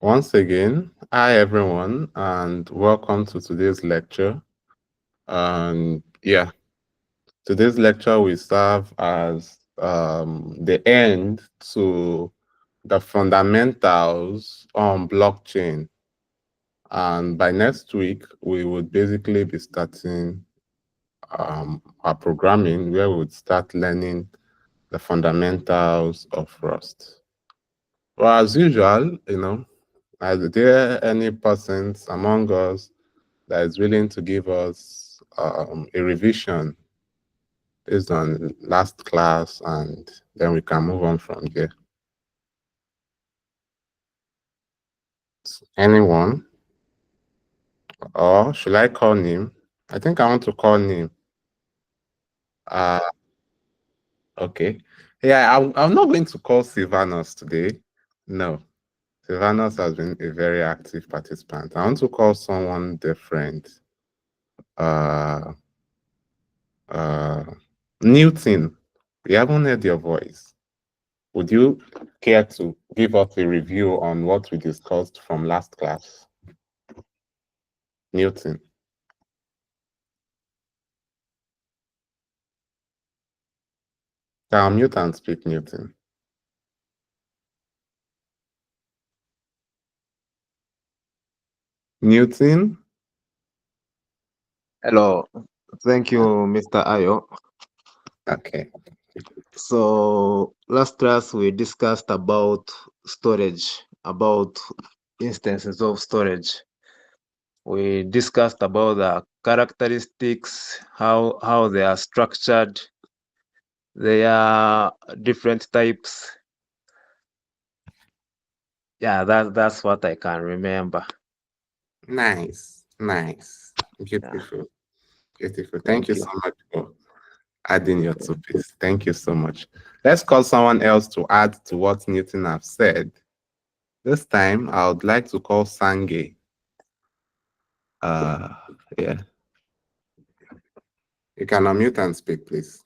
Once again, hi everyone, and welcome to today's lecture. And today's lecture will serve as the end to the fundamentals on blockchain. And by next week, we would basically be starting our programming where we would start learning the fundamentals of Rust. Well, as usual, are there any persons among us that is willing to give us a revision based on last class, and then we can move on from there? Anyone? Or should I call name? I think I want to call name. Uh, okay. Yeah, I'm not going to call Sylvanus today. No, Sylvanus has been a very active participant. I want to call someone different. Uh, uh, Newton, we haven't heard your voice. Would you care to give us a review on what we discussed from last class? Newton. Can mute and speak, Newton. Newton? Hello, thank you, Mr. Ayo. Okay. So last class we discussed about storage, about instances of storage. We discussed about the characteristics, how they are structured. They are different types. Yeah, that's what I can remember. Nice. Yeah, Beautiful. Thank thank you you. so much for adding your two piece. Thank you so much. Let's call someone else to add to what Newton have said. This time, I would like to call Sange. Uh, yeah. You can unmute and speak, please.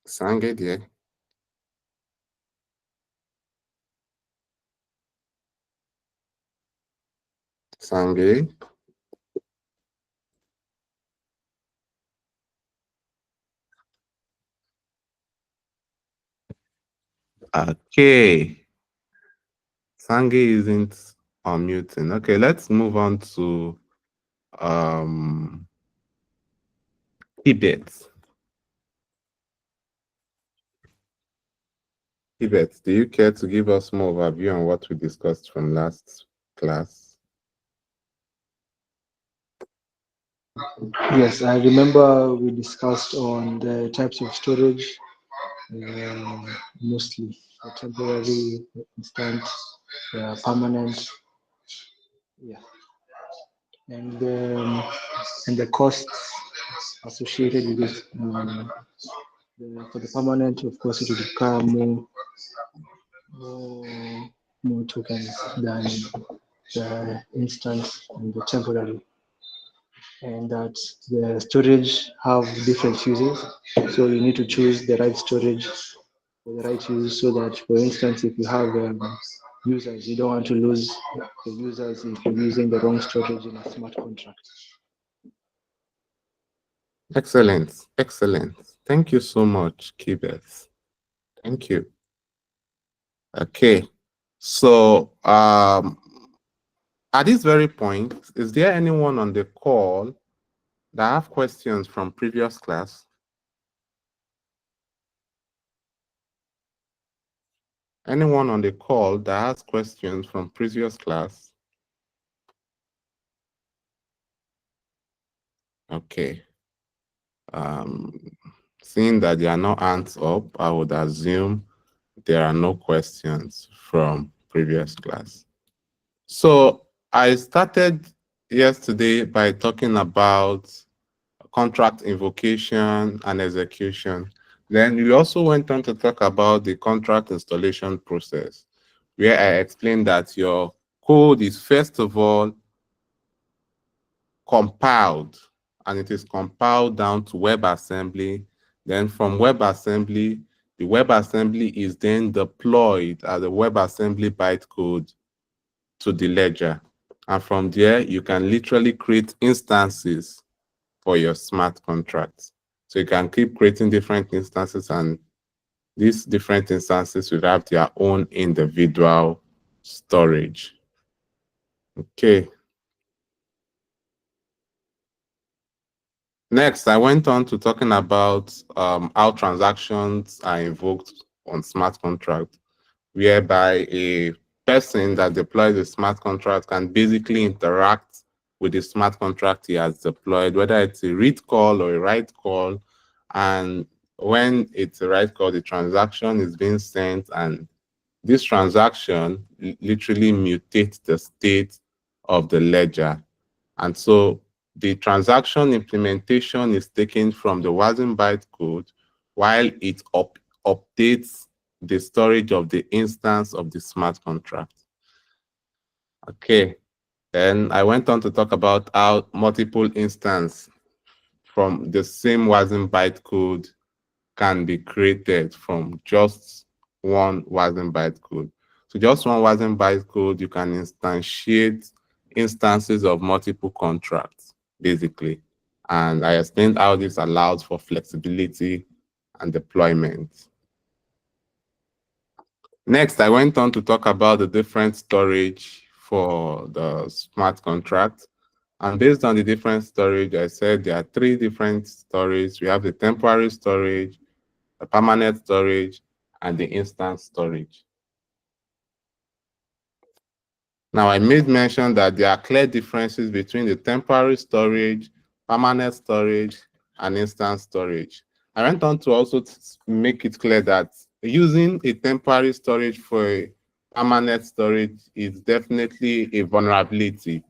Sange, dear. Sange. Okay. Sange isn't unmuting. Okay, let's move on to Tibet. Tibet, do you care to give us more overview on what we discussed from last class? Yes, I remember we discussed on the types of storage, mostly the temporary, instant, permanent, yeah, and and the costs associated with it. For the permanent, of course, it will require more, more tokens than the instant and the temporary, and that the storage have different uses. So you need to choose the right storage for the right use so that, for instance, if you have users, you don't want to lose the users if you're using the wrong storage in a smart contract. Excellent. Thank you so much, Kibet. Thank you. Okay. So at this very point, is there anyone on the call that have questions from previous class? Anyone on the call that has questions from previous class? Okay. Seeing that there are no hands up, I would assume there are no questions from previous class. So I started yesterday by talking about contract invocation and execution. Then we also went on to talk about the contract installation process, where I explained that your code is first of all compiled, and it is compiled down to WebAssembly. Then from WebAssembly, The WebAssembly is then deployed as a WebAssembly bytecode to the ledger. And from there, you can literally create instances for your smart contracts. So you can keep creating different instances, and these different instances will have their own individual storage. Okay. Next, I went on to talking about how transactions are invoked on smart contracts, whereby a person that deploys a smart contract can basically interact with the smart contract he has deployed, whether it's a read call or a write call. And when it's a write call, the transaction is being sent, and this transaction literally mutates the state of the ledger. And so the transaction implementation is taken from the wasm bytecode while it updates the storage of the instance of the smart contract. Okay, then I went on to talk about how multiple instances from the same wasm bytecode can be created from just one wasm bytecode. So just one wasm bytecode, you can instantiate instances of multiple contracts, basically. And I explained how this allows for flexibility and deployment. Next, I went on to talk about the different storage for the smart contract. And based on the different storage, I said there are three different storage. We have the temporary storage, the permanent storage, and the instant storage. Now, I made mention that there are clear differences between the temporary storage, permanent storage, and instant storage. I went on to also make it clear that using a temporary storage for a permanent storage is definitely a vulnerability,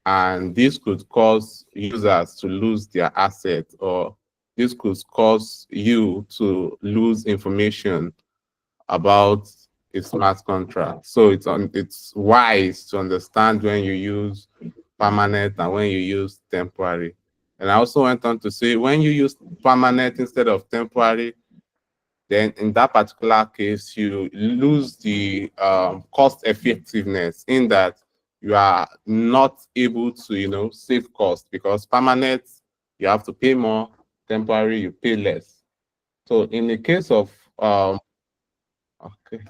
and this could cause users to lose their assets, or this could cause you to lose information about a smart contract. So it's wise to understand when you use permanent and when you use temporary. And I also went on to say when you use permanent instead of temporary, then in that particular case, you lose the cost effectiveness in that you are not able to, save cost, because permanent, you have to pay more, temporary, you pay less. So in the case of, okay,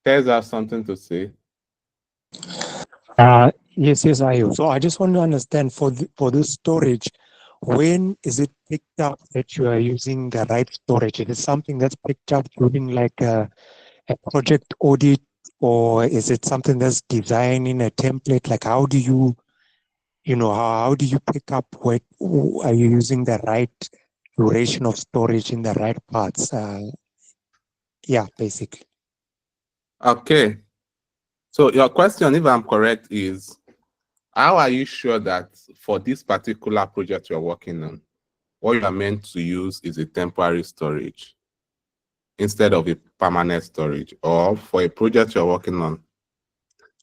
Tez has something to say. Yes, I do. So I just want to understand for this storage, when is it picked up that you are using the right storage? Is it something that's picked up during like a project audit, or is it something that's designed in a template? Like how do you, how do you pick up what are you using the right duration of storage in the right parts? Yeah, basically. Okay. So your question, if I'm correct, is how are you sure that for this particular project you're working on, what you are meant to use is a temporary storage instead of a permanent storage? Or for a project you're working on,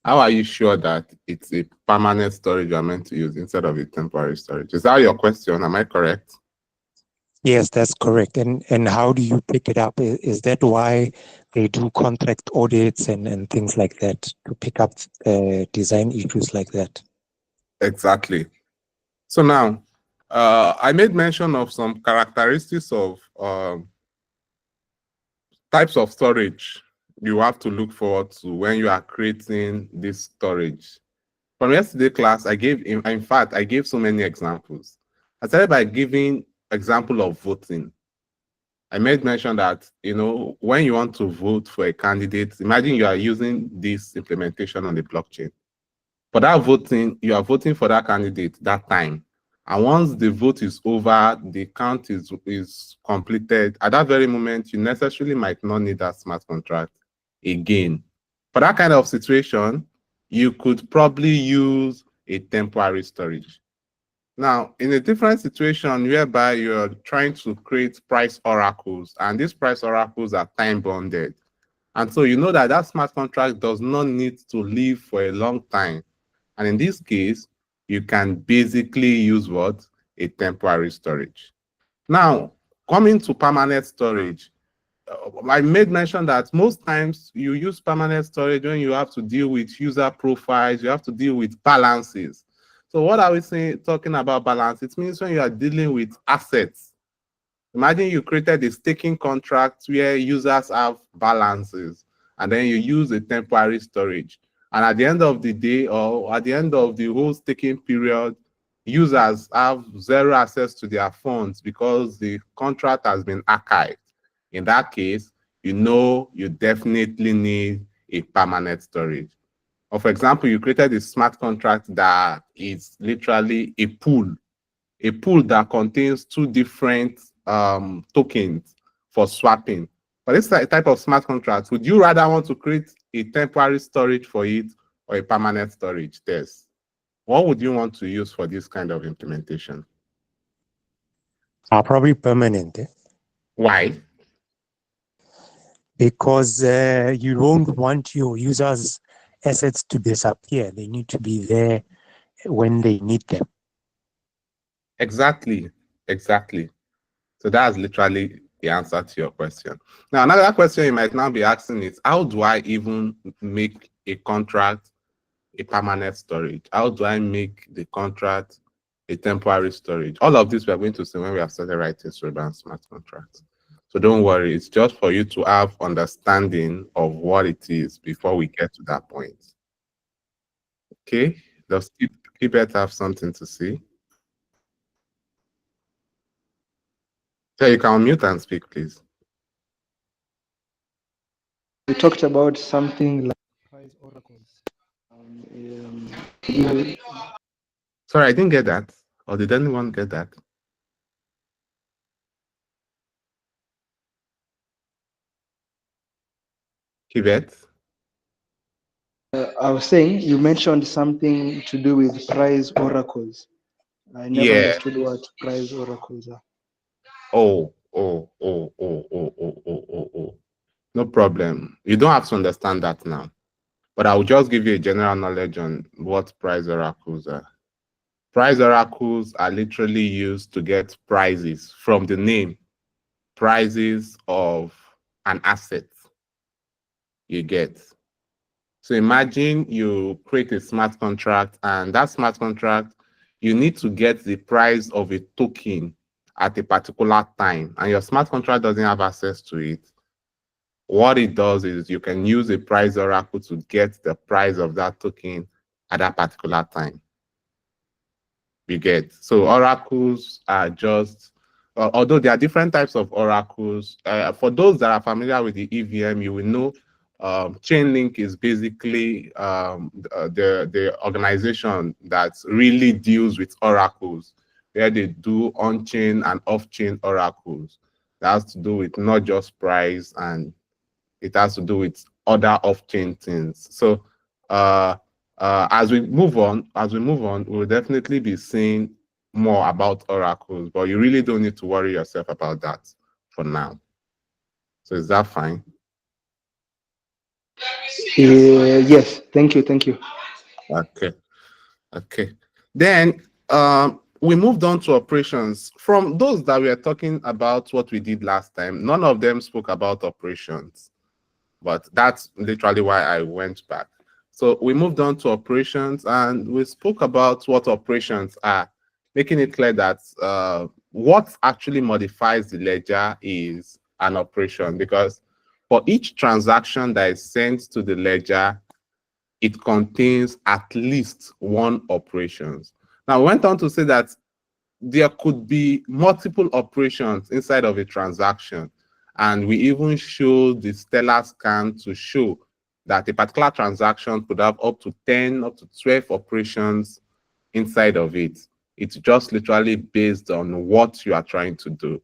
how are you sure that it's a permanent storage you're meant to use instead of a temporary storage? Is that your question? Am I correct? Yes, that's correct. And how do you pick it up? Is that why they do contract audits and things like that to pick up design issues like that? Exactly. So now, I made mention of some characteristics of types of storage you have to look forward to when you are creating this storage. From yesterday class, in fact, I gave so many examples. I started by giving example of voting. I made mention that, when you want to vote for a candidate, imagine you are using this implementation on the blockchain. For that voting, you are voting for that candidate that time. And once the vote is over, the count is completed. At that very moment, you necessarily might not need that smart contract again. For that kind of situation, you could probably use a temporary storage. Now, in a different situation whereby you're trying to create price oracles, and these price oracles are time bounded, and so you know that that smart contract does not need to live for a long time. And in this case, you can basically use what? A temporary storage. Now, coming to permanent storage, I made mention that most times you use permanent storage when you have to deal with user profiles, you have to deal with balances. So what are we saying, talking about balance? It means when you are dealing with assets. Imagine you created a staking contract where users have balances, and then you use a temporary storage. And at the end of the day, or at the end of the whole staking period, users have zero access to their funds because the contract has been archived. In that case, you definitely need a permanent storage. Or for example, you created a smart contract that is literally a pool that contains two different tokens for swapping. For this type of smart contract, would you rather want to create a temporary storage for it or a permanent storage? Test. What would you want to use for this kind of implementation? Probably permanent. Why? Because you don't want your users' assets to disappear. They need to be there when they need them. Exactly. So that's literally the answer to your question. Now, another question you might now be asking is, how do I even make a contract a permanent storage? How do I make the contract a temporary storage? All of this we are going to see when we have started writing Cerebral smart contracts. So don't worry, it's just for you to have understanding of what it is before we get to that point. Okay, does Kibet have something to say? Yeah, you can unmute and speak, please. We talked about something like price oracles. Sorry, I didn't get that. Or did anyone get that? Kibet? I was saying you mentioned something to do with price oracles. I never Yeah. understood what price oracles are. Oh. No problem. You don't have to understand that now. But I will just give you a general knowledge on what price oracles are. Price oracles are literally used to get prices from the name, prices of an asset you get. So imagine you create a smart contract, and that smart contract, you need to get the price of a token at a particular time, and your smart contract doesn't have access to it. What it does is you can use a price oracle to get the price of that token at that particular time. You get. So oracles are just, although there are different types of oracles. For those that are familiar with the EVM, you will know Chainlink is basically the organization that really deals with oracles, where they do on-chain and off-chain oracles. That has to do with not just price, and it has to do with other off-chain things. So as we move on, we'll definitely be seeing more about oracles, but you really don't need to worry yourself about that for now. So is that fine? Yes, thank you. Okay. Then we moved on to operations. From those that we are talking about what we did last time, none of them spoke about operations, but that's literally why I went back. So we moved on to operations, and we spoke about what operations are, making it clear that what actually modifies the ledger is an operation, because for each transaction that is sent to the ledger, it contains at least one operations. Now, we went on to say that there could be multiple operations inside of a transaction. And we even showed the Stellar scan to show that a particular transaction could have up to 10, up to 12 operations inside of it. It's just literally based on what you are trying to do.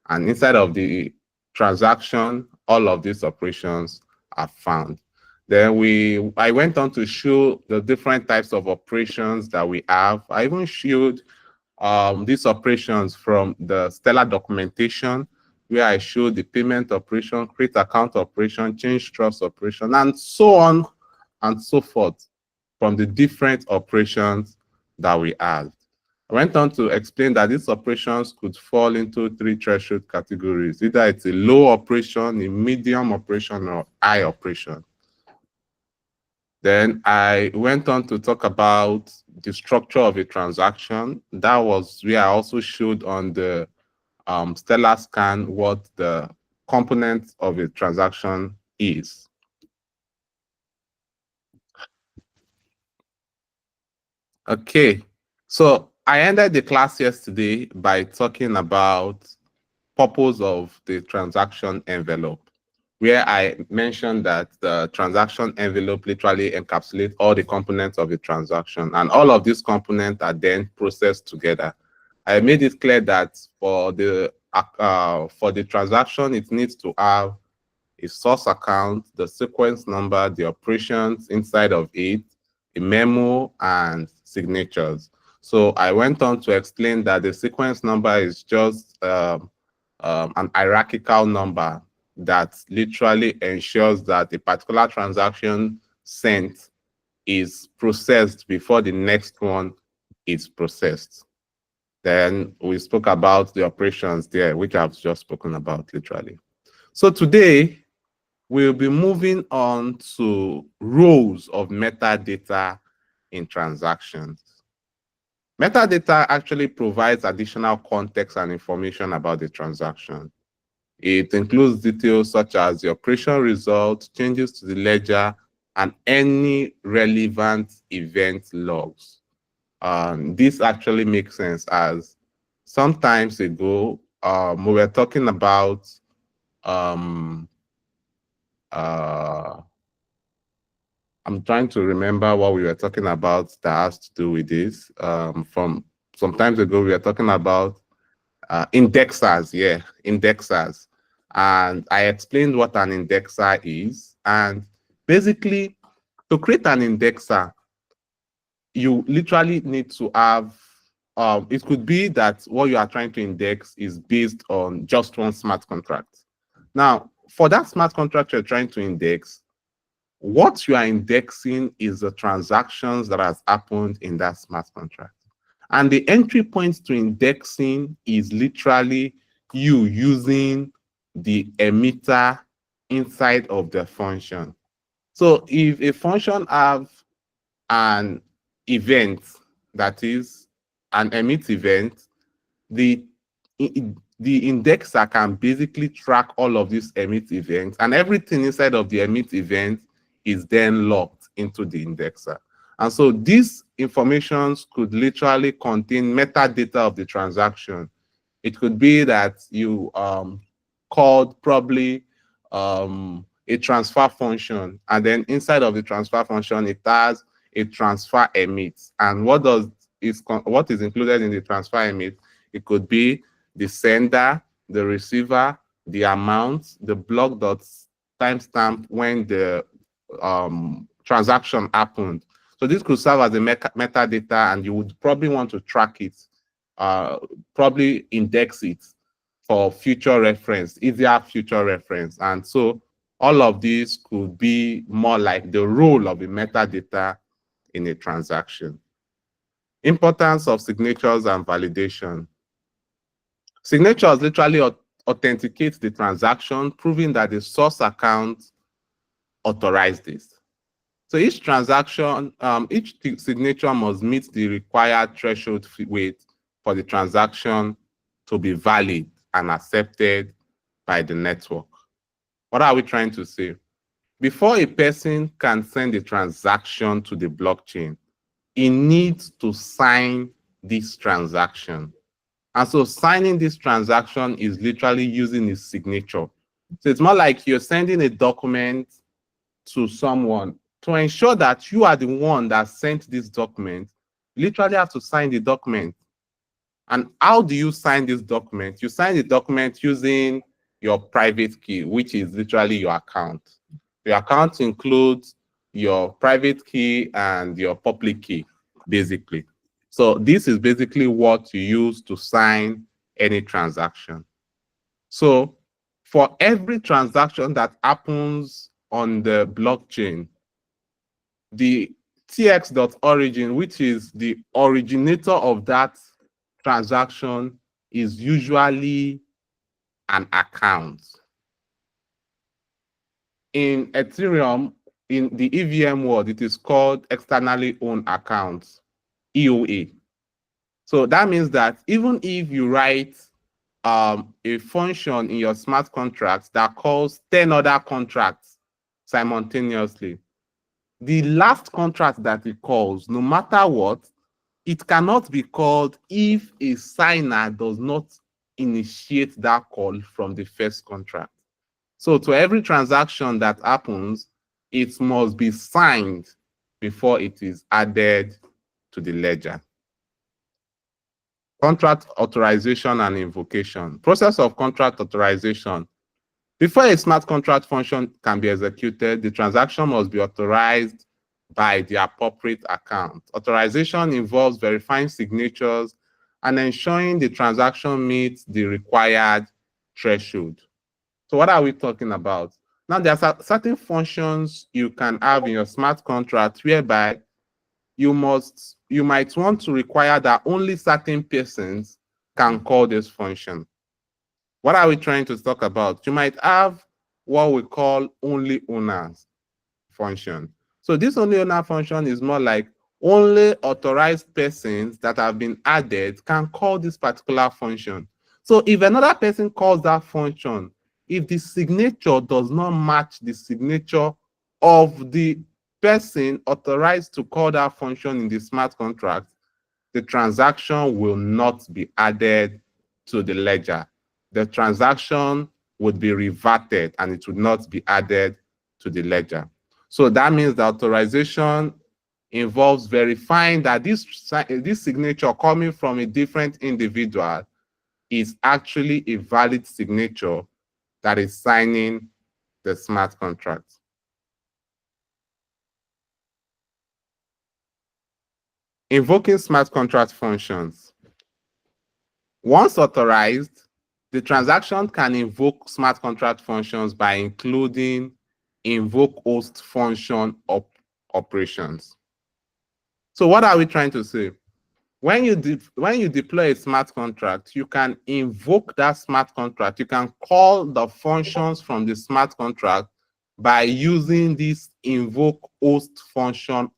And inside of the transaction, all of these operations are found. Then I went on to show the different types of operations that we have. I even showed these operations from the Stellar documentation, where I show the payment operation, create account operation, change trust operation, and so on and so forth from the different operations that we have. I went on to explain that these operations could fall into three threshold categories. Either it's a low operation, a medium operation, or high operation. Then I went on to talk about the structure of a transaction. That was where I also showed on the Stellar scan what the component of a transaction is. Okay, so I ended the class yesterday by talking about purpose of the transaction envelope, where I mentioned that the transaction envelope literally encapsulates all the components of the transaction, and all of these components are then processed together. I made it clear that for the transaction, it needs to have a source account, the sequence number, the operations inside of it, a memo, and signatures. So I went on to explain that the sequence number is just an hierarchical number that literally ensures that a particular transaction sent is processed before the next one is processed. Then we spoke about the operations there, which I've just spoken about literally. So today, we'll be moving on to roles of metadata in transactions. Metadata actually provides additional context and information about the transaction. It includes details such as the operation result, changes to the ledger, and any relevant event logs. This actually makes sense as sometimes ago, we were talking about uh, I'm trying to remember what we were talking about that has to do with this. From some times ago, we were talking about indexers, yeah, indexers. And I explained what an indexer is. And basically, to create an indexer, you literally need to have, it could be that what you are trying to index is based on just one smart contract. Now, for that smart contract you're trying to index, what you are indexing is the transactions that has happened in that smart contract. And the entry point to indexing is literally you using the emitter inside of the function. So if a function have an event, that is an emit event, the the indexer can basically track all of these emit events, and everything inside of the emit event is then locked into the indexer. And so these informations could literally contain metadata of the transaction. It could be that you called probably a transfer function, and then inside of the transfer function, it has a transfer emit. And what is included in the transfer emit? It could be the sender, the receiver, the amount, the block dot timestamp when the transaction happened. So this could serve as a metadata, and you would probably want to track it, probably index it for future reference, easier future reference. And so all of these could be more like the role of a metadata in a transaction. Importance of signatures and validation. Signatures literally authenticate the transaction, proving that the source account authorized this. So each transaction, each signature must meet the required threshold weight for the transaction to be valid and accepted by the network. What are we trying to say? Before a person can send a transaction to the blockchain, he needs to sign this transaction. And so signing this transaction is literally using his signature. So it's more like you're sending a document to someone. To ensure that you are the one that sent this document, you literally have to sign the document. And how do you sign this document? You sign the document using your private key, which is literally your account. Your account includes your private key and your public key, basically. So this is basically what you use to sign any transaction. So for every transaction that happens on the blockchain, the tx.origin, which is the originator of that transaction is usually an account. In Ethereum, in the EVM world, it is called externally owned accounts, EOA. So that means that even if you write a function in your smart contracts that calls 10 other contracts simultaneously, the last contract that it calls, no matter what, it cannot be called if a signer does not initiate that call from the first contract. So to every transaction that happens, it must be signed before it is added to the ledger. Contract authorization and invocation. Process of contract authorization. Before a smart contract function can be executed, the transaction must be authorized by the appropriate account. Authorization involves verifying signatures and ensuring the transaction meets the required threshold. So what are we talking about? Now, there are certain functions you can have in your smart contract whereby you might want to require that only certain persons can call this function. What are we trying to talk about? You might have what we call only owners function. So this only owner function is more like only authorized persons that have been added can call this particular function. So if another person calls that function, if the signature does not match the signature of the person authorized to call that function in the smart contract, the transaction will not be added to the ledger. The transaction would be reverted and it would not be added to the ledger. So that means the authorization involves verifying that this signature coming from a different individual is actually a valid signature that is signing the smart contract. Invoking smart contract functions. Once authorized, the transaction can invoke smart contract functions by including invoke host function operations. So what are we trying to say? When you deploy a smart contract, you can invoke that smart contract. You can call the functions from the smart contract by using this invoke host function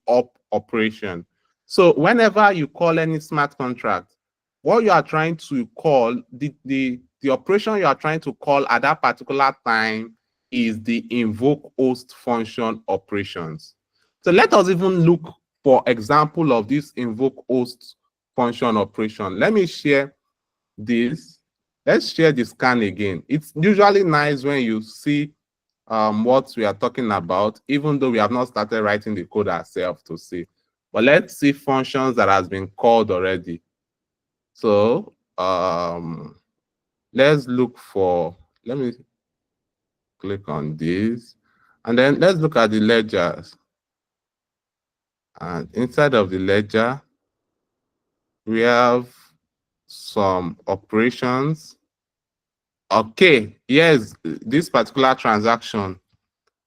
operation. So whenever you call any smart contract, what you are trying to call, the operation you are trying to call at that particular time is the invoke host function operations. So let us even look for example of this invoke host function operation. Let me share this. Let's share the scan again. It's usually nice when you see what we are talking about, even though we have not started writing the code ourselves to see. But let's see functions that has been called already. So let's look for, let me click on this. And then let's look at the ledgers. And inside of the ledger, we have some operations. Okay, yes, this particular transaction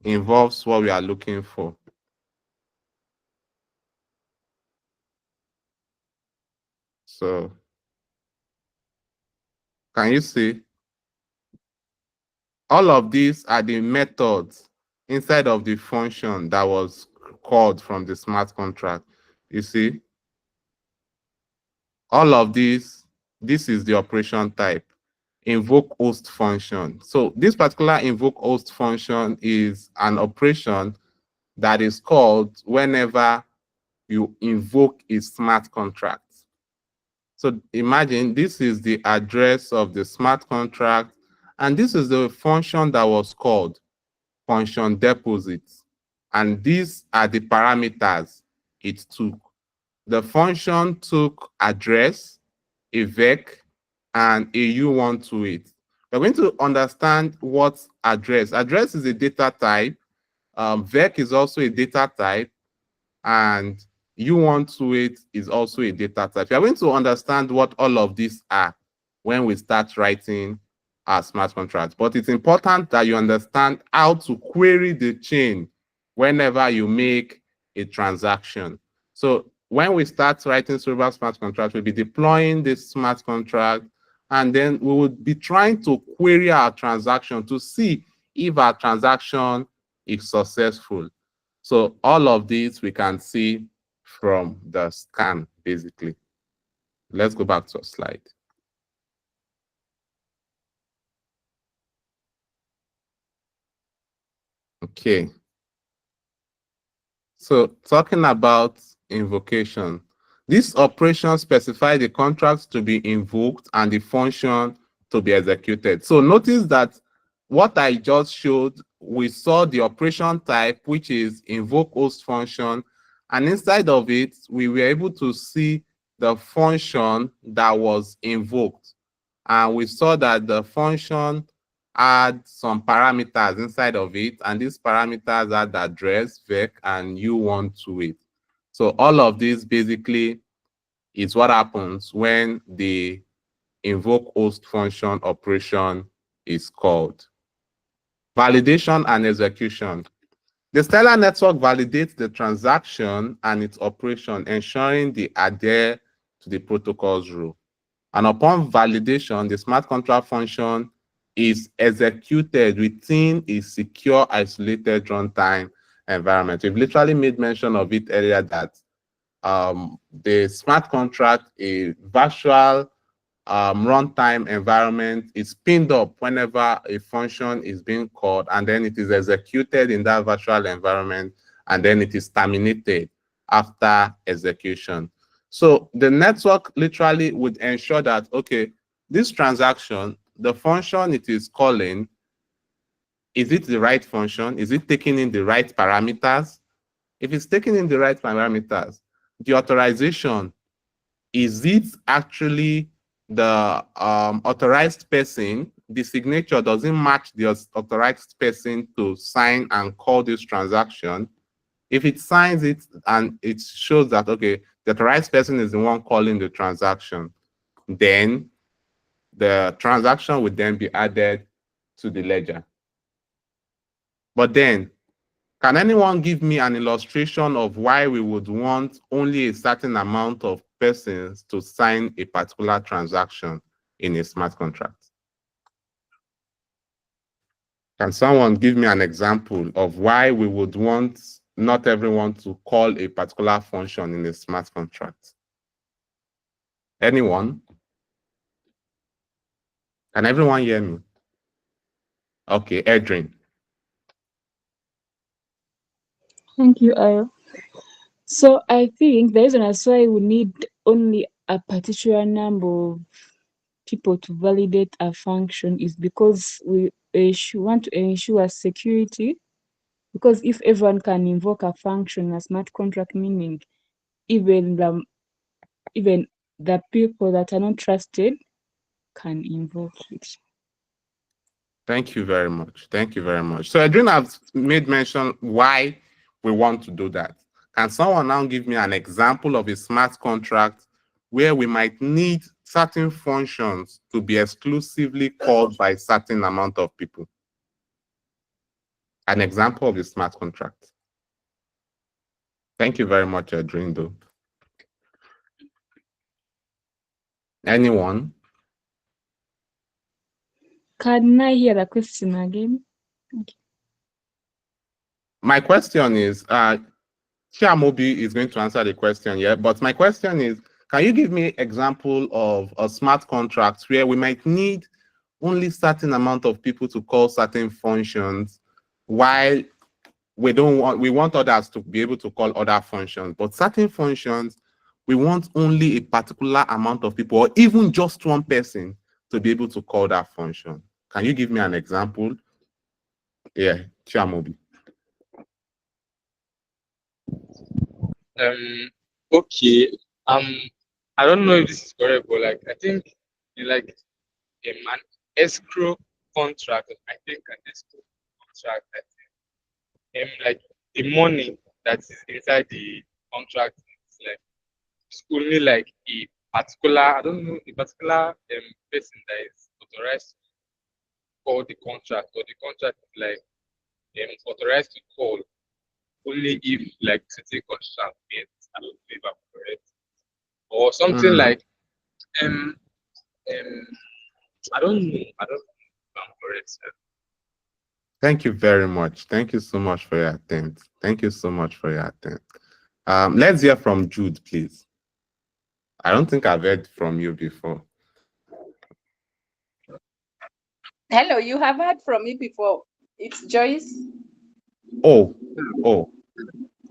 involves what we are looking for. So, can you see? All of these are the methods inside of the function that was called from the smart contract. You see? All of these, this is the operation type, invoke host function. So this particular invoke host function is an operation that is called whenever you invoke a smart contract. So imagine this is the address of the smart contract, and this is the function that was called function deposit. And these are the parameters it took. The function took address, a vec, and a U128. We're going to understand what address. Address is a data type. Vec is also a data type, and U128 is also a data type. You're going to understand what all of these are when we start writing our smart contracts. But it's important that you understand how to query the chain whenever you make a transaction. So when we start writing Cerebral smart contract, we'll be deploying this smart contract, and then we would be trying to query our transaction to see if our transaction is successful. So all of these we can see from the scan, basically. Let's go back to a slide. Okay. So talking about invocation, this operation specifies the contract to be invoked and the function to be executed. So notice that what I just showed, we saw the operation type, which is invoke host function, and inside of it, we were able to see the function that was invoked. And we saw that the function had some parameters inside of it, and these parameters had the address, vec, and u1 to it. So all of this basically is what happens when the invoke host function operation is called. Validation and execution. The Stellar network validates the transaction and its operation, ensuring they adhere to the protocol's rule. And upon validation, the smart contract function is executed within a secure, isolated runtime environment. We've literally made mention of it earlier that the smart contract, a virtual runtime environment, is pinned up whenever a function is being called, and then it is executed in that virtual environment, and then it is terminated after execution. So the network literally would ensure that, okay, this transaction, the function it is calling, is it the right function? Is it taking in the right parameters? If it's taking in the right parameters, the authorization, is it actually the authorized person? The signature doesn't match the authorized person to sign and call this transaction. If it signs it and it shows that, okay, the authorized person is the one calling the transaction, then the transaction would then be added to the ledger. But then, can anyone give me an illustration of why we would want only a certain amount of persons to sign a particular transaction in a smart contract? Can someone give me an example of why we would want not everyone to call a particular function in a smart contract? Anyone? Can everyone hear me? Okay, Edrin. Thank you, Ayo. So I think the reason as why we need only a particular number of people to validate a function is because we want to ensure security. Because if everyone can invoke a function, a smart contract, meaning even the people that are not trusted can invoke it. Thank you very much. Thank you very much. So Edwin has made mention why we want to do that. Can someone now give me an example of a smart contract where we might need certain functions to be exclusively called by a certain amount of people? An example of a smart contract. Thank you very much, Edwin, though. Anyone? Can I hear the question again? My question is, Chiamobi is going to answer the question, yeah, but my question is, can you give me example of a smart contract where we might need only certain amount of people to call certain functions, while we want others to be able to call other functions, but certain functions, we want only a particular amount of people, or even just one person, to be able to call that function? Can you give me an example? Yeah, Chiamobi. Okay. I don't know if this is correct, but like I think in like an escrow contract, I think an escrow contract, like the money that is inside the contract is like it's only like a particular, I don't know, a particular person that is authorized to call the contract, or the contract is like authorized to call only if like certain conditions are met. I don't believe I'm correct. Or something Mm, like um um I don't know. I don't know if I'm correct. thank you very much. Thank you so much for your attempt. Thank you so much for your attempt. Let's hear from Jude, please. I don't think I've heard from you before. Hello, you have heard from me before. It's Joyce. Oh, oh, oh,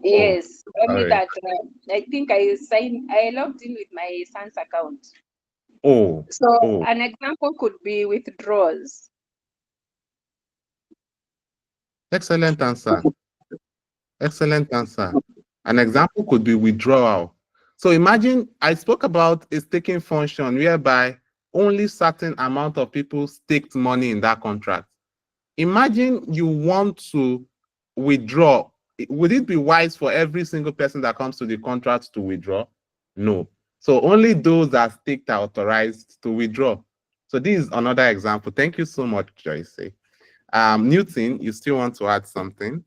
Yes, only sorry. that I think I logged in with my son's account. Oh, So oh, an example could be withdrawals. excellent answer. Excellent answer. An example could be withdrawal. So imagine I spoke about a staking function whereby only certain amount of people staked money in that contract. Imagine you want to withdraw. Would it be wise for every single person that comes to the contract to withdraw? No. So only those that staked are authorized to withdraw. So this is another example. Thank you so much, Joyce. Newton, you still want to add something?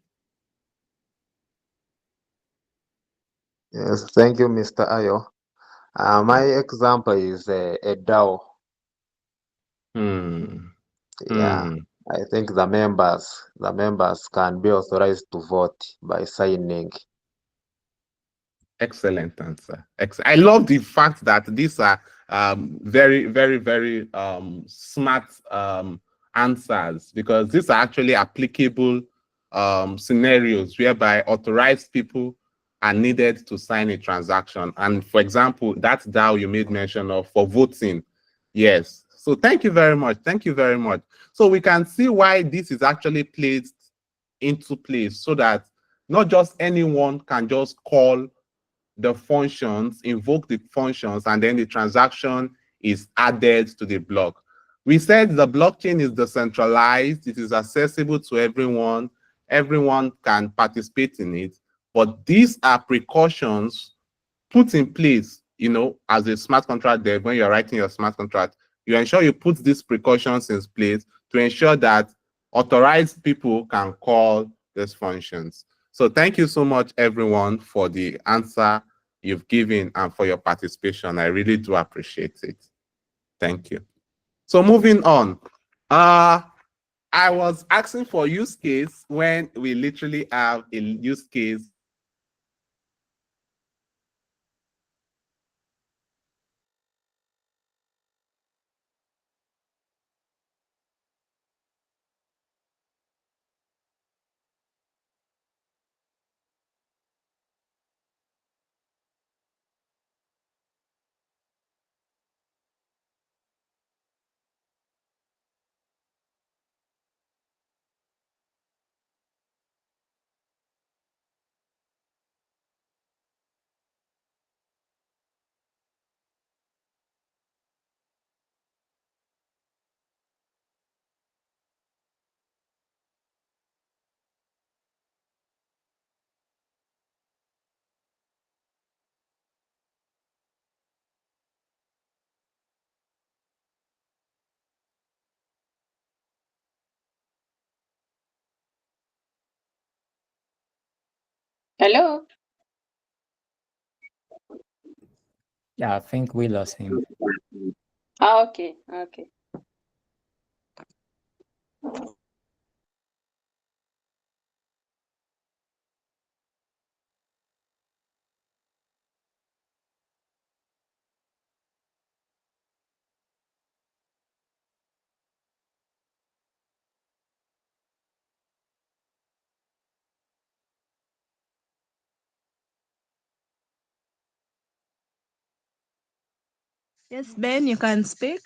Yes, thank you, Mr. Ayo. My example is a DAO. Hmm. Yeah, Hmm. I think the members can be authorized to vote by signing. Excellent answer. I love the fact that these are very, very, very smart answers, because these are actually applicable scenarios whereby authorized people are needed to sign a transaction. And for example, that DAO you made mention of for voting. Yes. So thank you very much. Thank you very much. So we can see why this is actually placed into place, so that not just anyone can just call the functions, invoke the functions, and then the transaction is added to the block. We said the blockchain is decentralized, it is accessible to everyone, everyone can participate in it, but these are precautions put in place, as a smart contract dev. When you're writing your smart contract, you ensure you put these precautions in place to ensure that authorized people can call these functions. So thank you so much, everyone, for the answer you've given and for your participation. I really do appreciate it. Thank you. So moving on. I was asking for use case when we literally have a use case. Hello. Yeah, I think we lost him. Okay, okay. Yes, Ben, you can speak.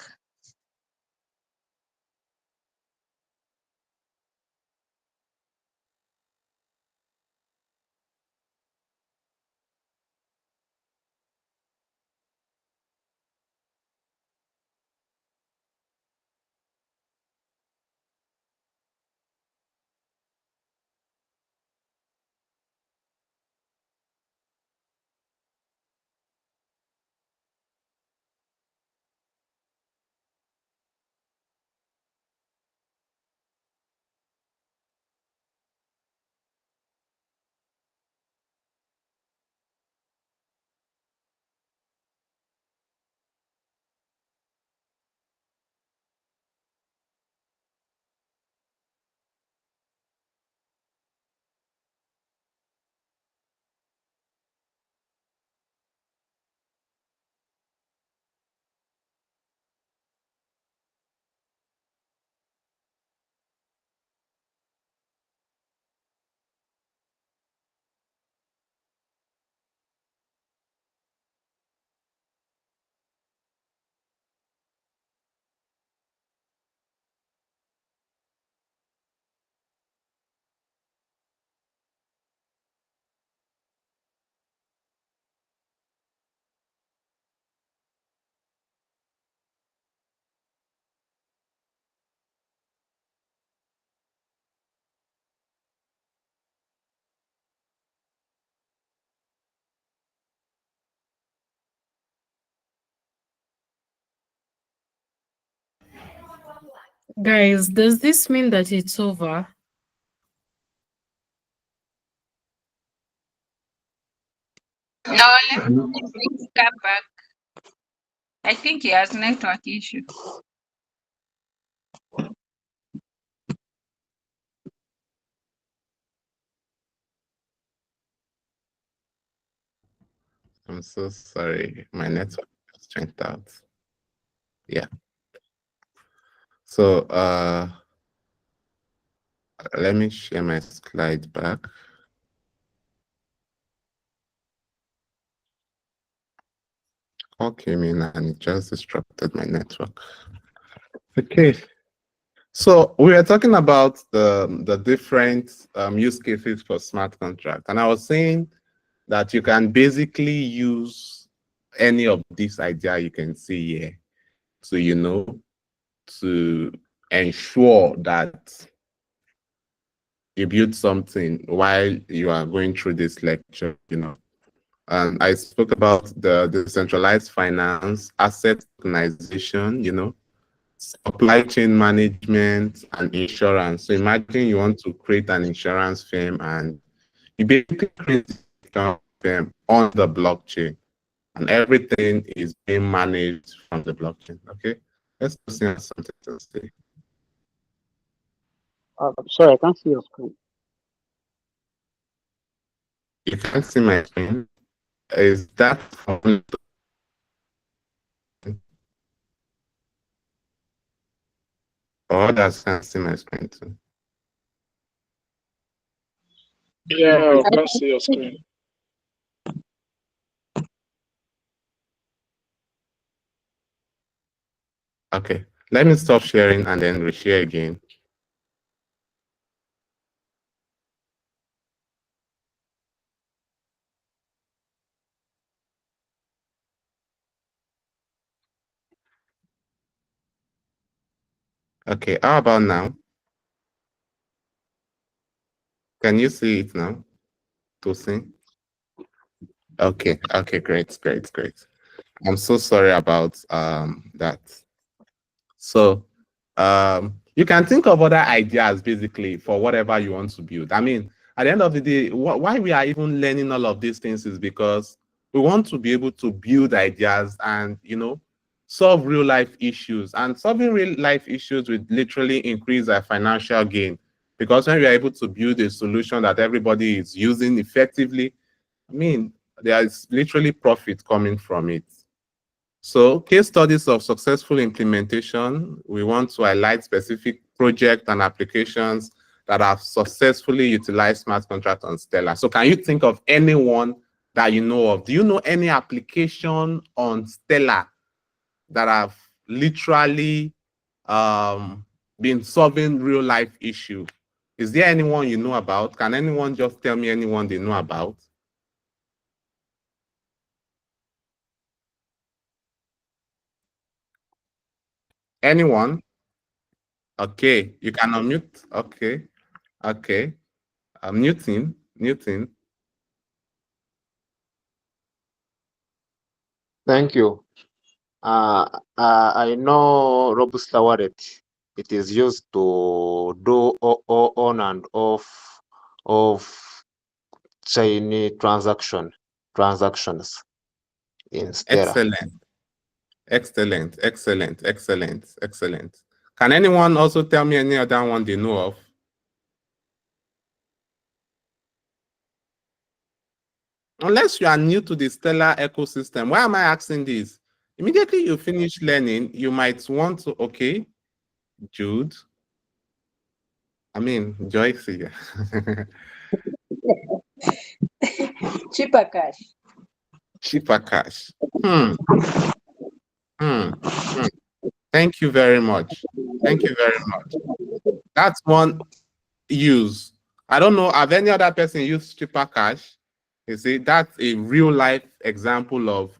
Guys, does this mean that it's over? No, let me come back. I think he has network issue. I'm so sorry. My network just went out. Yeah. So let me share my slide back. Call came in and it just disrupted my network. Okay. So we were talking about the different use cases for smart contract, and I was saying that you can basically use any of these idea you can see here to to ensure that you build something while you are going through this lecture. And I spoke about the decentralized finance, asset organization, supply chain management, and insurance. So imagine you want to create an insurance firm and you basically create an insurance firm on the blockchain and everything is being managed from the blockchain. Okay, let's see something to say. Sorry, I can't see your screen. You can't see my screen. Is that from or others can see my screen too? Yeah, I can't see your screen. Okay, let me stop sharing and then reshare again. Okay, how about now? Can you see it now? Tosin? Okay, great. I'm so sorry about that. So you can think of other ideas basically for whatever you want to build. I mean, at the end of the day, why we are even learning all of these things is because we want to be able to build ideas and solve real life issues. And solving real life issues would literally increase our financial gain. Because when we are able to build a solution that everybody is using effectively, I mean, there is literally profit coming from it. So case studies of successful implementation, we want to highlight specific projects and applications that have successfully utilized smart contract on Stellar. So can you think of anyone that you know of? Do you know any application on Stellar that have literally been solving real life issue? Is there anyone you know about? Can anyone just tell me anyone they know about? Anyone? Okay, you can unmute. Okay. Newton. Thank you. I know Robusta wallet. It is used to do on and off of Chinese transactions in Stellar. Excellent. Can anyone also tell me any other one they know of? Unless you are new to the Stellar ecosystem, why am I asking this? Immediately you finish learning, you might want to, okay, Jude. I mean, Joyce. Cheaper cash. Cheaper cash. Thank you very much. That's one use. I don't know, have any other person used cheaper cash? You see, that's a real life example of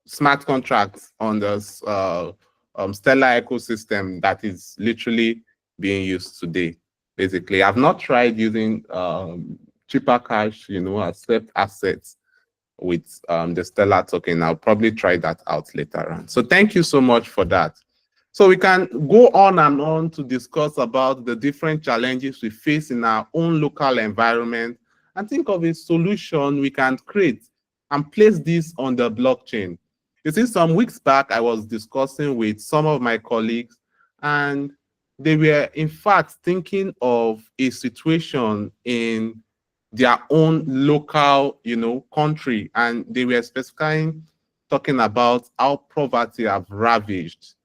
smart contracts on the Stellar ecosystem that is literally being used today. Basically, I've not tried using cheaper cash, accept assets with the Stellar token. I'll probably try that out later on. So thank you so much for that. So we can go on and on to discuss about the different challenges we face in our own local environment and think of a solution we can create and place this on the blockchain. You see, some weeks back, I was discussing with some of my colleagues, and they were in fact thinking of a situation in their own local, country, and they were specifically talking about how poverty have ravaged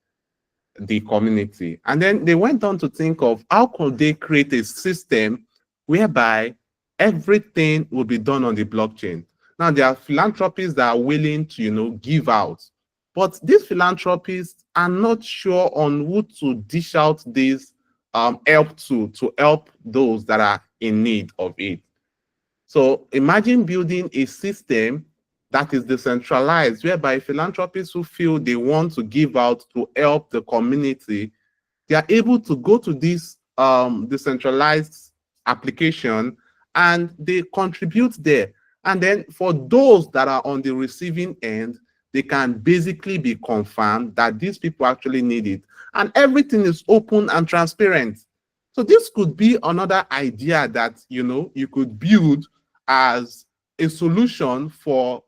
the community. And then they went on to think of how could they create a system whereby everything will be done on the blockchain. Now, there are philanthropists that are willing to, give out, but these philanthropists are not sure on who to dish out this help to help those that are in need of it. So imagine building a system that is decentralized, whereby philanthropists who feel they want to give out to help the community, they are able to go to this decentralized application and they contribute there. And then for those that are on the receiving end, they can basically be confirmed that these people actually need it. And everything is open and transparent. So this could be another idea that, you could build as a solution for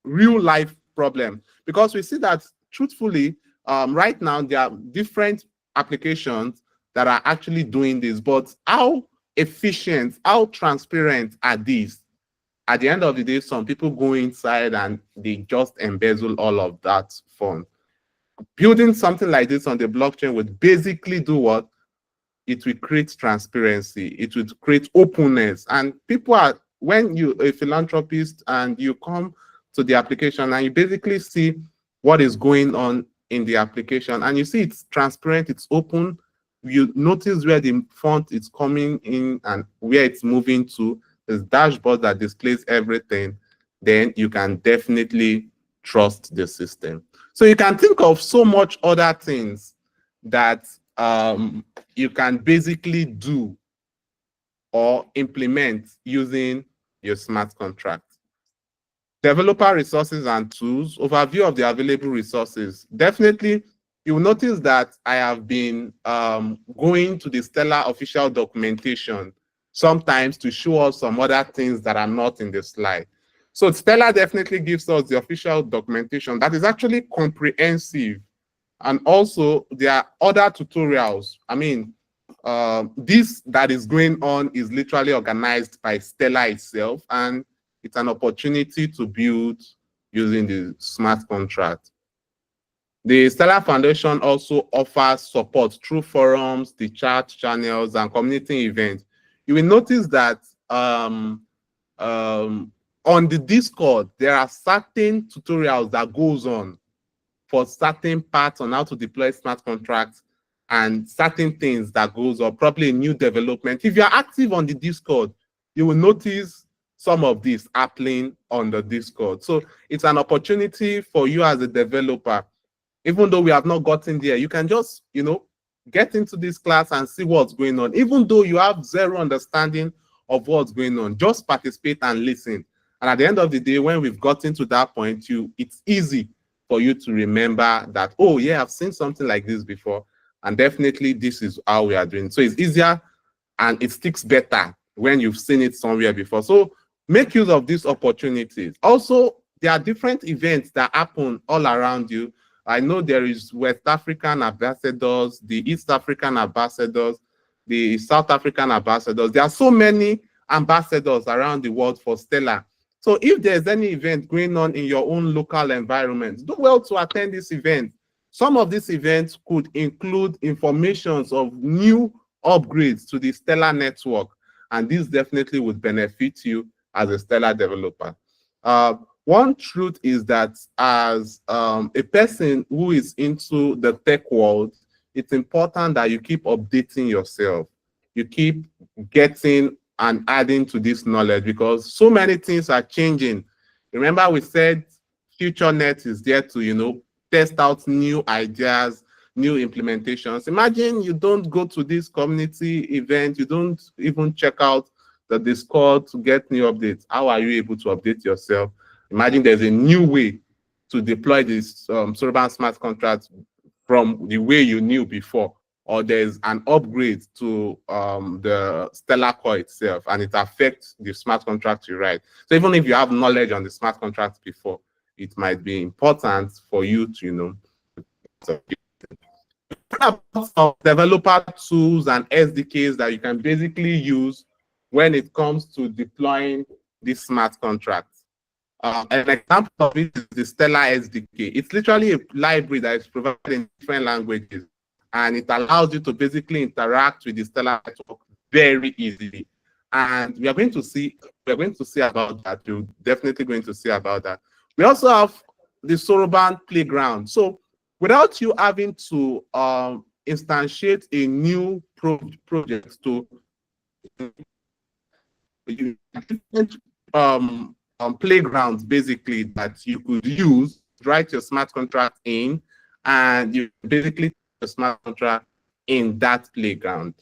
real life problem, because we see that truthfully right now there are different applications that are actually doing this, but how efficient, how transparent are these? At the end of the day, some people go inside and they just embezzle all of that fund. Building something like this on the blockchain would basically do what? It will create transparency, it will create openness, and people are, when you're a philanthropist and you come to the application and you basically see what is going on in the application and you see it's transparent, it's open, you notice where the fund is coming in and where it's moving to, this dashboard that displays everything, then you can definitely trust the system. So you can think of so much other things that you can basically do or implement using your smart contract. Developer resources and tools, overview of the available resources. Definitely, you will notice that I have been going to the Stellar official documentation sometimes to show us some other things that are not in the slide. So Stellar definitely gives us the official documentation that is actually comprehensive. And also there are other tutorials. I mean, this that is going on is literally organized by Stellar itself, and it's an opportunity to build using the smart contract. The Stellar Foundation also offers support through forums, the chat channels, and community events. You will notice that on the Discord, there are certain tutorials that goes on for certain parts on how to deploy smart contracts and certain things that goes on, probably a new development. If you're active on the Discord, you will notice some of this happening on the Discord. So it's an opportunity for you as a developer. Even though we have not gotten there, you can just, get into this class and see what's going on. Even though you have zero understanding of what's going on, just participate and listen. And at the end of the day, when we've gotten to that point, it's easy for you to remember that, oh yeah, I've seen something like this before. And definitely this is how we are doing. So it's easier and it sticks better when you've seen it somewhere before. So make use of these opportunities. Also, there are different events that happen all around you. I know there is West African ambassadors, the East African ambassadors, the South African ambassadors. There are so many ambassadors around the world for Stellar. So if there's any event going on in your own local environment, do well to attend this event. Some of these events could include informations of new upgrades to the Stellar network, and this definitely would benefit you as a Stellar developer. One truth is that as a person who is into the tech world, it's important that you keep updating yourself. You keep getting and adding to this knowledge because so many things are changing. Remember we said FutureNet is there to, test out new ideas, new implementations. Imagine you don't go to this community event, you don't even check out the Discord to get new updates. How are you able to update yourself? Imagine there's a new way to deploy this Soroban smart contract from the way you knew before, or there's an upgrade to the Stellar core itself, and it affects the smart contract you write. So even if you have knowledge on the smart contract before, it might be important for you to, some developer tools and SDKs that you can basically use when it comes to deploying this smart contract. An example of it is the Stellar SDK. It's literally a library that is provided in different languages, and it allows you to basically interact with the Stellar network very easily. And we are going to see about that. You're definitely going to see about that. We also have the Soroban Playground. So without you having to instantiate a new project to different playgrounds basically that you could use, write your smart contract in, and you basically the smart contract in that playground.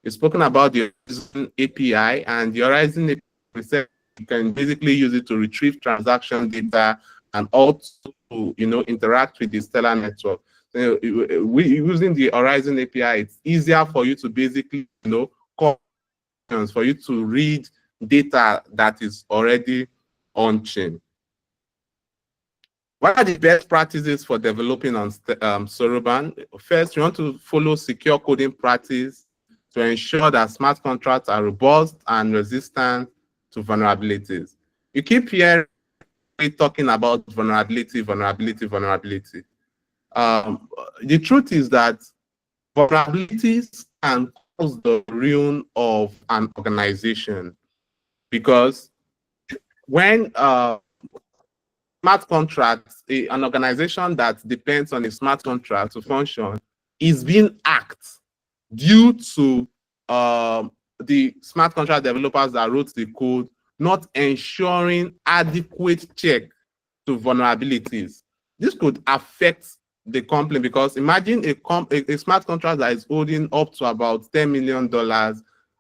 You've spoken about the Horizon API, and the Horizon API, we said you can basically use it to retrieve transaction data and also to interact with the Stellar network. So, using the Horizon API, it's easier for you to basically call for you to read data that is already on chain. What are the best practices for developing on Soroban? First, you want to follow secure coding practice to ensure that smart contracts are robust and resistant to vulnerabilities. You keep hearing talking about vulnerability. The truth is that vulnerabilities can cause the ruin of an organization, because when smart contracts, an organization that depends on a smart contract to function, is being hacked due to the smart contract developers that wrote the code not ensuring adequate check to vulnerabilities. This could affect the company, because imagine a smart contract that is holding up to about $10 million,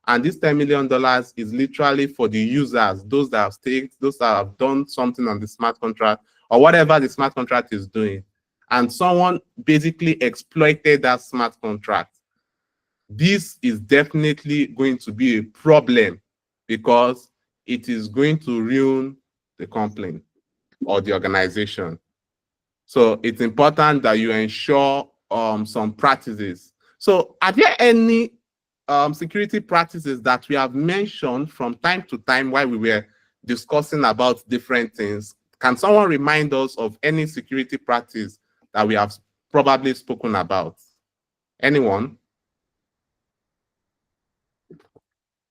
and this $10 million is literally for the users, those that have staked, those that have done something on the smart contract or whatever the smart contract is doing, and someone basically exploited that smart contract. This is definitely going to be a problem, because it is going to ruin the company or the organization. So it's important that you ensure some practices. So are there any security practices that we have mentioned from time to time while we were discussing about different things? Can someone remind us of any security practice that we have probably spoken about? Anyone?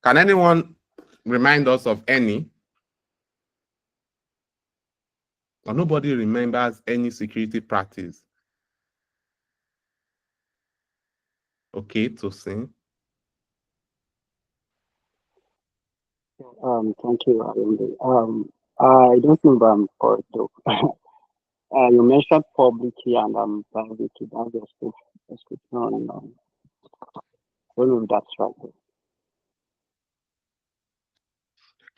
Can anyone remind us of any? Or nobody remembers any security practice? Okay, Tosin. Thank you, Arunde. I don't know if I'm correct though. You mentioned public key and private key. That's the description on. I don't know if that's right. Though.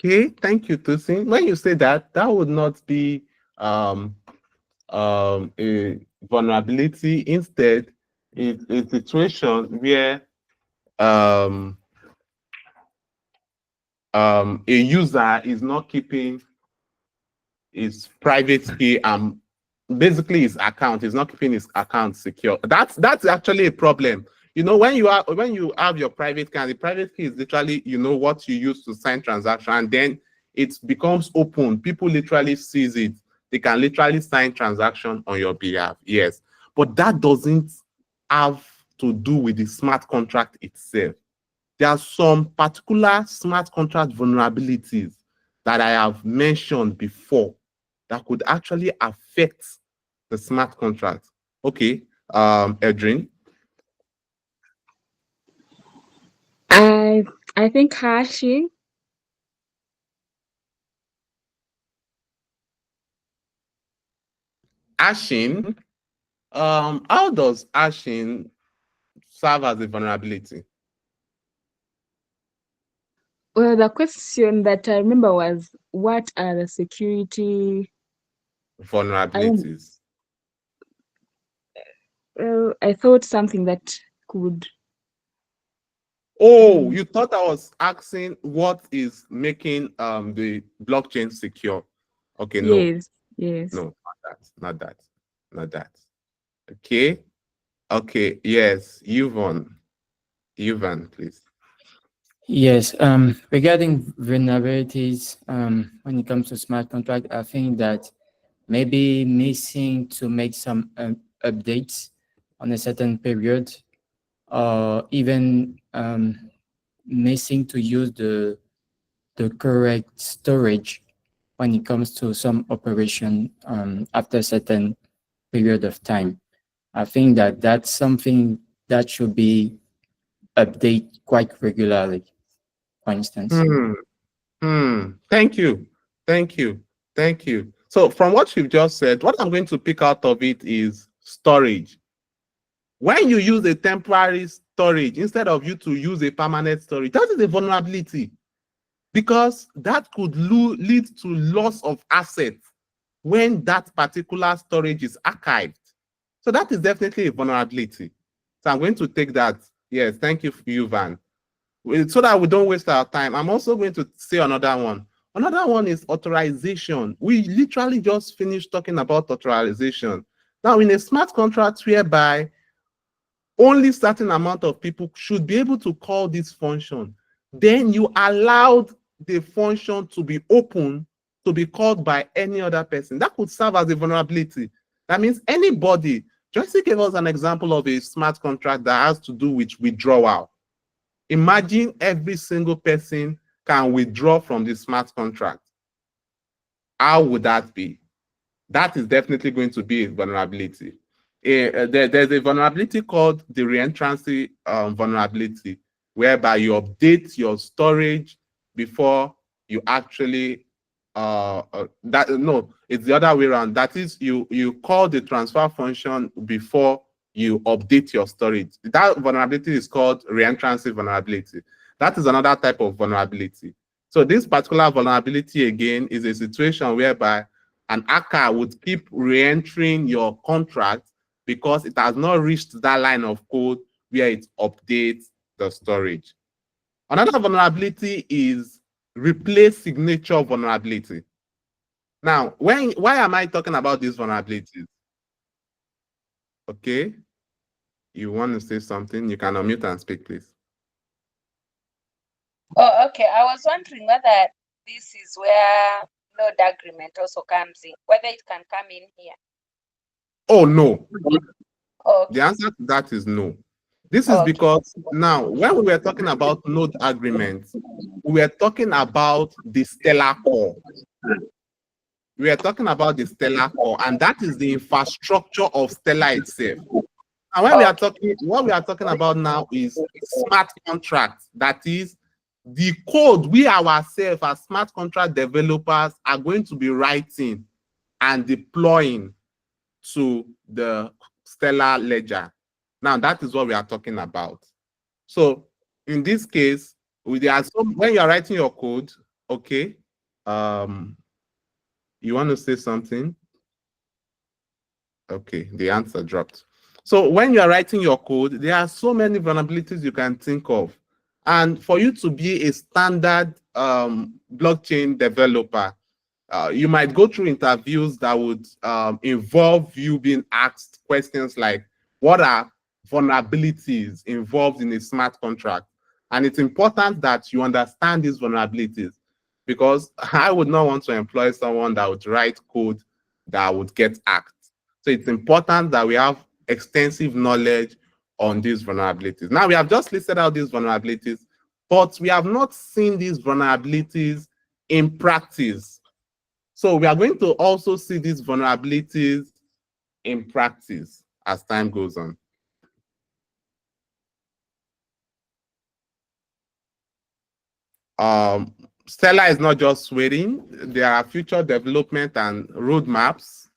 Okay, thank you, Tosin. When you say that, that would not be a vulnerability. Instead, it's a situation where a user is not keeping his private key and basically his account is not keeping his account secure. That's actually a problem. When you have your private key, and the private key is literally what you use to sign transaction, and then it becomes open. People literally sees it. They can literally sign transaction on your behalf. Yes, but that doesn't have to do with the smart contract itself. There are some particular smart contract vulnerabilities that I have mentioned before that could actually affect the smart contract. Okay, Edrin. I think hashing. Hashing. How does hashing serve as a vulnerability? Well, the question that I remember was, what are the security vulnerabilities? I thought something that could. Oh, you thought I was asking what is making the blockchain secure? Okay, no, Yes, yes. no, not that, not that, not that. Okay, okay, yes, Yvonne, please. Yes, regarding vulnerabilities, when it comes to smart contract, I think that maybe missing to make some updates on a certain period, or even missing to use the correct storage when it comes to some operation after a certain period of time. I think that that's something that should be updated quite regularly, for instance. Hmm. Thank you. Thank you. Thank you. So from what you've just said, what I'm going to pick out of it is storage. When you use a temporary storage instead of you to use a permanent storage, that is a vulnerability because that could lead to loss of assets when that particular storage is archived. So that is definitely a vulnerability. So I'm going to take that. Yes, thank you, Van. So that we don't waste our time, I'm also going to say another one. Another one is authorization. We literally just finished talking about authorization. Now, in a smart contract whereby only certain amount of people should be able to call this function, then you allowed the function to be open to be called by any other person. That could serve as a vulnerability. That means anybody, Joyce gave us an example of a smart contract that has to do with withdrawal. Imagine every single person can withdraw from the smart contract. How would that be? That is definitely going to be a vulnerability. There's a vulnerability called the reentrancy vulnerability, whereby you update your storage before you actually it's the other way around. That is, you call the transfer function before you update your storage. That vulnerability is called reentrancy vulnerability. That is another type of vulnerability. So this particular vulnerability again is a situation whereby an hacker would keep re-entering your contract because it has not reached that line of code where it updates the storage. Another vulnerability is replace signature vulnerability. Now, why am I talking about these vulnerabilities? Okay, you want to say something? You can unmute and speak, please. Oh, okay. I was wondering whether this is where node agreement also comes in, whether it can come in here. Oh, no. Okay. The answer to that is no. This is Okay. because now, when we were talking about node agreements, we were talking about the stellar core. We are talking about the stellar core, and that is the infrastructure of Stellar itself. And when we are talking, what we are talking about now is smart contracts. That is the code we ourselves as smart contract developers are going to be writing and deploying to the Stellar ledger. Now, that is what we are talking about. So in this case, when you are writing your code, okay, you want to say something? Okay, the answer dropped. So when you are writing your code, there are so many vulnerabilities you can think of. And for you to be a standard blockchain developer, you might go through interviews that would involve you being asked questions like, what are vulnerabilities involved in a smart contract? And it's important that you understand these vulnerabilities, because I would not want to employ someone that would write code that would get hacked. So it's important that we have extensive knowledge on these vulnerabilities. Now, we have just listed out these vulnerabilities, but we have not seen these vulnerabilities in practice. So we are going to also see these vulnerabilities in practice as time goes on. Stellar is not just waiting. There are future development and roadmaps.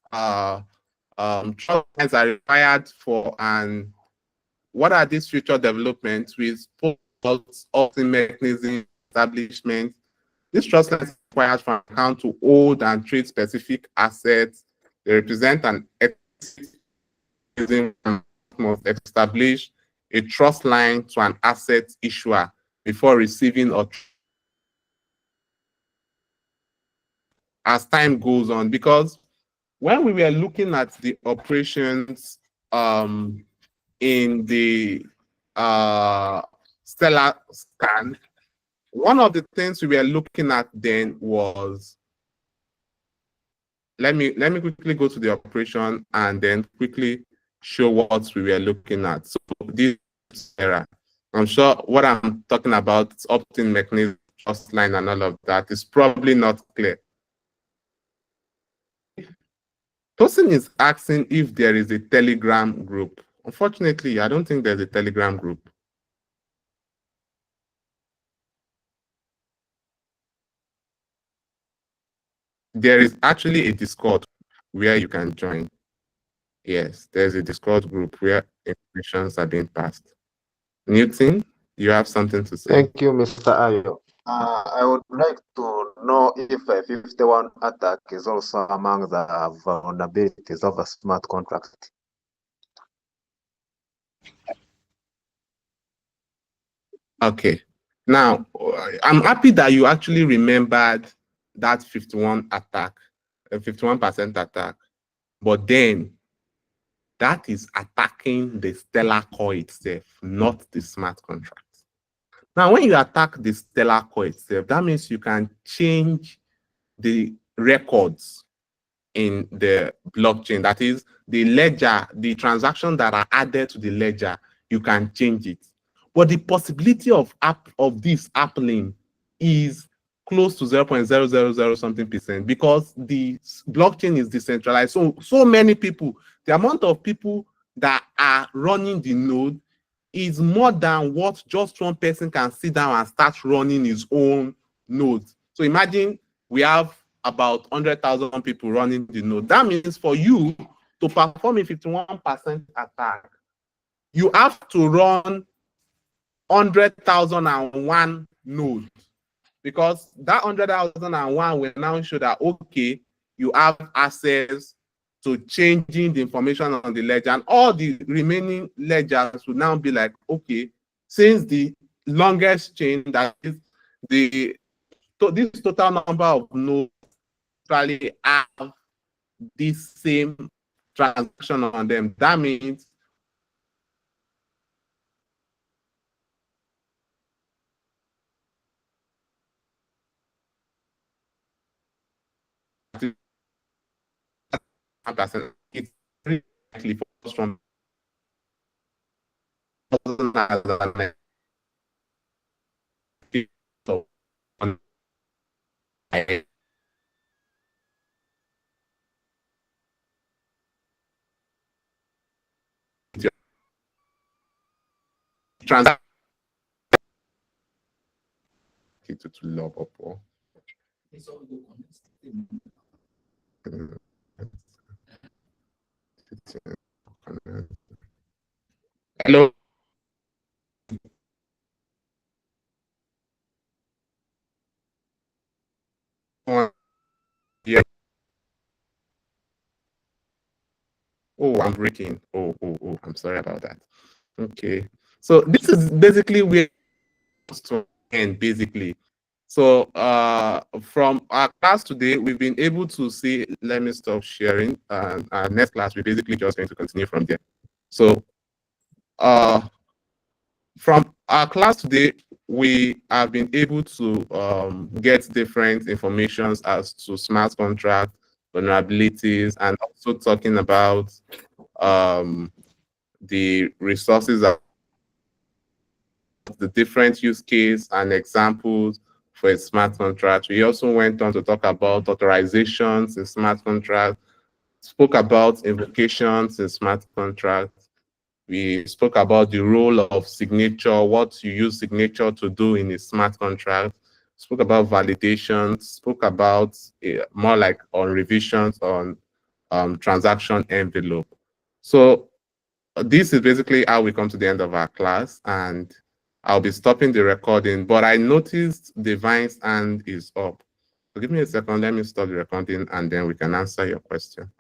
Trust lines are required for, and what are these future developments with opting mechanism establishment? These trust lines are required for an account to hold and trade specific assets. They represent an mechanism must establish a trust line to an asset issuer before receiving or as time goes on. Because when we were looking at the operations in the Stellar scan, one of the things we were looking at then was, let me quickly go to the operation and then quickly show what we were looking at. So this error, I'm sure what I'm talking about, opt-in mechanism, trust line, and all of that is probably not clear. Tosin is asking if there is a Telegram group. Unfortunately, I don't think there's a Telegram group. There is actually a Discord where you can join. Yes, there's a Discord group where informations are being passed. Newton, you have something to say? Thank you, Mr. Ayo. I would like to know if a 51 attack is also among the vulnerabilities of a smart contract. Okay. Now, I'm happy that you actually remembered that 51 attack, a 51% attack. But then, that is attacking the Stellar core itself, not the smart contract. Now, when you attack the Stellar core itself, that means you can change the records in the blockchain. That is, the ledger, the transactions that are added to the ledger, you can change it. But the possibility of this happening is close to 0.000 something percent because the blockchain is decentralized. So many people, the amount of people that are running the node is more than what just one person can sit down and start running his own nodes. So imagine we have about 100,000 people running the node. That means for you to perform a 51% attack, you have to run 100,001 nodes, because that 100,001 will now show that, okay, you have access to changing the information on the ledger, and all the remaining ledgers will now be like, okay, since the longest chain, that is this total number of nodes actually have this same transaction on them, that means it's very likely for us from transaction to log up or hello. Yeah. Oh, I'm breaking. Oh, I'm sorry about that. Okay. So this is basically where to end, basically. So from our class today, we've been able to see, let me stop sharing. Our next class, we're basically just going to continue from there. So from our class today, we have been able to get different informations as to smart contract vulnerabilities, and also talking about the resources of the different use case and examples for a smart contract. We also went on to talk about authorizations in smart contracts, spoke about invocations in smart contracts. We spoke about the role of signature, what you use signature to do in a smart contract, spoke about validations, spoke about more like on revisions on transaction envelope. So this is basically how we come to the end of our class, and I'll be stopping the recording, but I noticed Divine's hand is up. So give me a second, let me stop the recording and then we can answer your question.